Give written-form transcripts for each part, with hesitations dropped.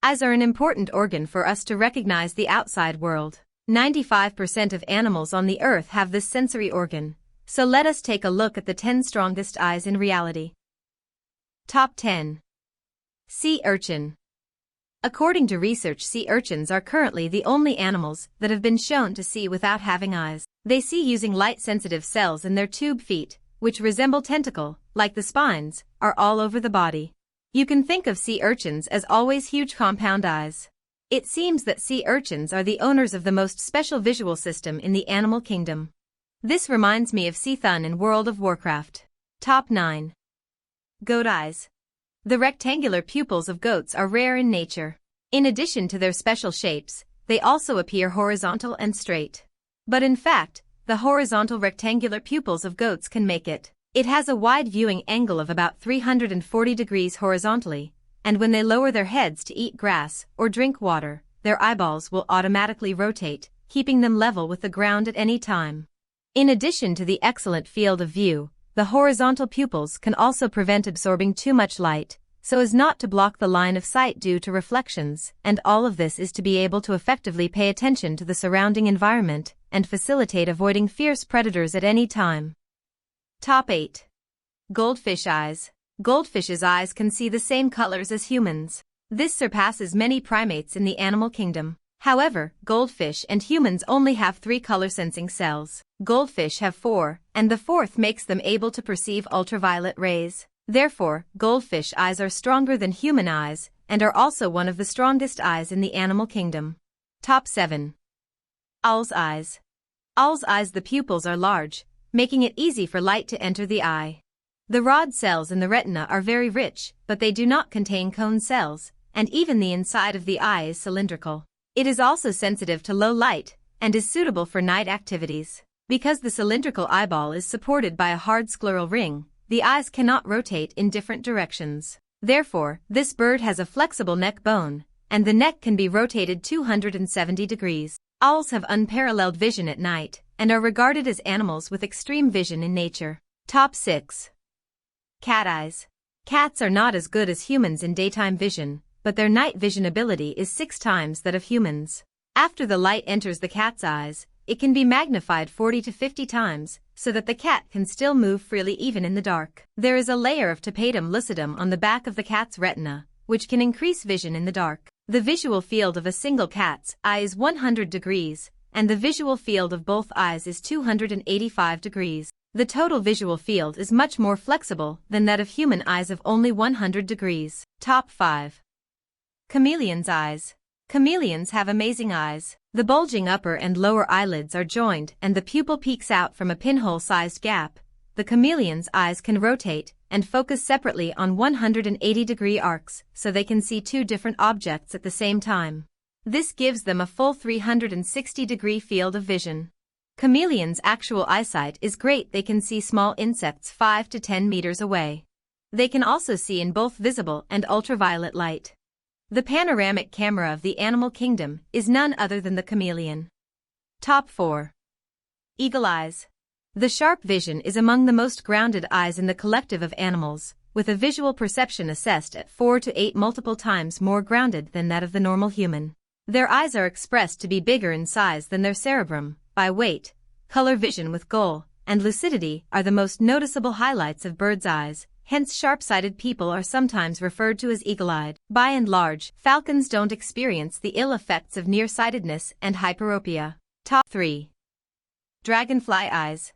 Eyes are an important organ for us to recognize the outside world. 95% of animals on the earth have this sensory organ, so let us take a look at the 10 strongest eyes in reality. Top 10. Sea urchin. According to research, sea urchins are currently the only animals that have been shown to see without having eyes. They see using light-sensitive cells in their tube feet, which resemble tentacle-like the spines, are all over the body. You can think of sea urchins as always huge compound eyes. It seems that sea urchins are the owners of the most special visual system in the animal kingdom. This reminds me of Sea Thun in World of Warcraft. Top 9. Goat eyes. The rectangular pupils of goats are rare in nature. In addition to their special shapes, they also appear horizontal and straight. But in fact, the horizontal rectangular pupils of goats can make it. It has a wide viewing angle of about 340 degrees horizontally, and when they lower their heads to eat grass or drink water, their eyeballs will automatically rotate, keeping them level with the ground at any time. In addition to the excellent field of view, the horizontal pupils can also prevent absorbing too much light, so as not to block the line of sight due to reflections, and all of this is to be able to effectively pay attention to the surrounding environment and facilitate avoiding fierce predators at any time. Top 8. Goldfish eyes. Goldfish's eyes can see the same colors as humans. This surpasses many primates in the animal kingdom. However, goldfish and humans only have 3 color-sensing cells. Goldfish have 4, and the 4th makes them able to perceive ultraviolet rays. Therefore, goldfish eyes are stronger than human eyes, and are also one of the strongest eyes in the animal kingdom. Top 7. Owl's eyes. Owl's eyes, the pupils are large, making it easy for light to enter the eye. The rod cells in the retina are very rich, but they do not contain cone cells, and even the inside of the eye is cylindrical. It is also sensitive to low light, and is suitable for night activities. Because the cylindrical eyeball is supported by a hard scleral ring, the eyes cannot rotate in different directions. Therefore, this bird has a flexible neck bone, and the neck can be rotated 270 degrees. Owls have unparalleled vision at night, and are regarded as animals with extreme vision in nature. Top 6. Cat eyes. Cats are not as good as humans in daytime vision, but their night vision ability is 6 times that of humans. After the light enters the cat's eyes, it can be magnified 40 to 50 times, so that the cat can still move freely even in the dark. There is a layer of tapetum lucidum on the back of the cat's retina, which can increase vision in the dark. The visual field of a single cat's eye is 100 degrees, and the visual field of both eyes is 285 degrees. The total visual field is much more flexible than that of human eyes of only 100 degrees. Top 5. Chameleons' eyes. Chameleons have amazing eyes. The bulging upper and lower eyelids are joined and the pupil peeks out from a pinhole-sized gap. The chameleon's eyes can rotate and focus separately on 180-degree arcs, so they can see 2 different objects at the same time. This gives them a full 360-degree field of vision. Chameleons' actual eyesight is great. They can see small insects 5 to 10 meters away. They can also see in both visible and ultraviolet light. The panoramic camera of the animal kingdom is none other than the chameleon. Top 4. Eagle eyes. The sharp vision is among the most grounded eyes in the collective of animals, with a visual perception assessed at 4 to 8 multiple times more grounded than that of the normal human. Their eyes are expressed to be bigger in size than their cerebrum, by weight. Color vision with goal and lucidity are the most noticeable highlights of birds' eyes, hence sharp-sighted people are sometimes referred to as eagle-eyed. By and large, falcons don't experience the ill effects of nearsightedness and hyperopia. Top 3. Dragonfly eyes.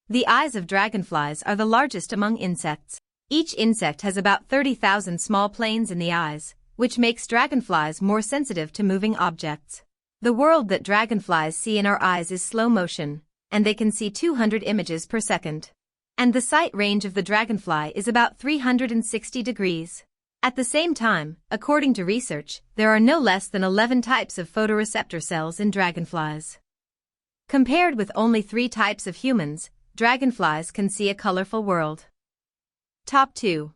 The eyes of dragonflies are the largest among insects. Each insect has about 30,000 small planes in the eyes, which makes dragonflies more sensitive to moving objects. The world that dragonflies see in our eyes is slow motion, and they can see 200 images per second. And the sight range of the dragonfly is about 360 degrees. At the same time, according to research, there are no less than 11 types of photoreceptor cells in dragonflies. Compared with only 3 types of humans, dragonflies can see a colorful world. Top 2.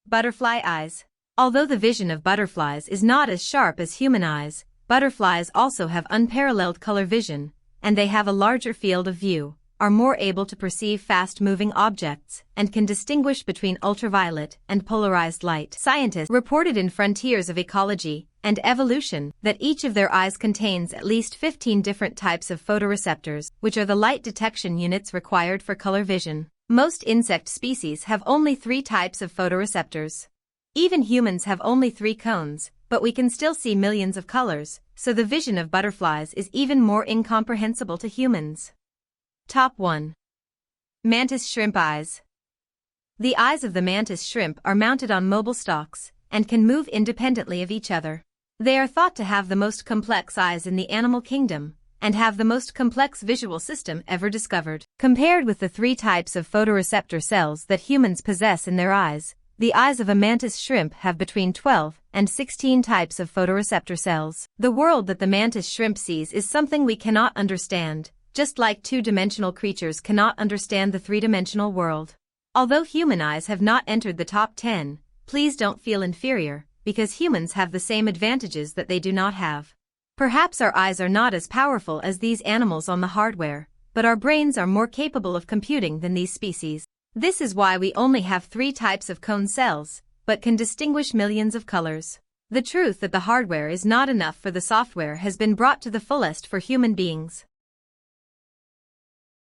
Butterfly eyes. Although the vision of butterflies is not as sharp as human eyes, butterflies also have unparalleled color vision, and they have a larger field of view, are more able to perceive fast-moving objects and can distinguish between ultraviolet and polarized light. Scientists reported in Frontiers of Ecology and Evolution that each of their eyes contains at least 15 different types of photoreceptors, which are the light detection units required for color vision. Most insect species have only 3 types of photoreceptors. Even humans have only 3 cones, but we can still see millions of colors, so the vision of butterflies is even more incomprehensible to humans. Top 1. Mantis shrimp eyes. The eyes of the mantis shrimp are mounted on mobile stalks and can move independently of each other. They are thought to have the most complex eyes in the animal kingdom and have the most complex visual system ever discovered. Compared with the 3 types of photoreceptor cells that humans possess in their eyes, the eyes of a mantis shrimp have between 12 and 16 types of photoreceptor cells. The world that the mantis shrimp sees is something we cannot understand, just like 2-dimensional creatures cannot understand the 3-dimensional world. Although human eyes have not entered the top 10, please don't feel inferior, because humans have the same advantages that they do not have. Perhaps our eyes are not as powerful as these animals on the hardware, but our brains are more capable of computing than these species. This is why we only have 3 types of cone cells, but can distinguish millions of colors. The truth that the hardware is not enough for the software has been brought to the fullest for human beings.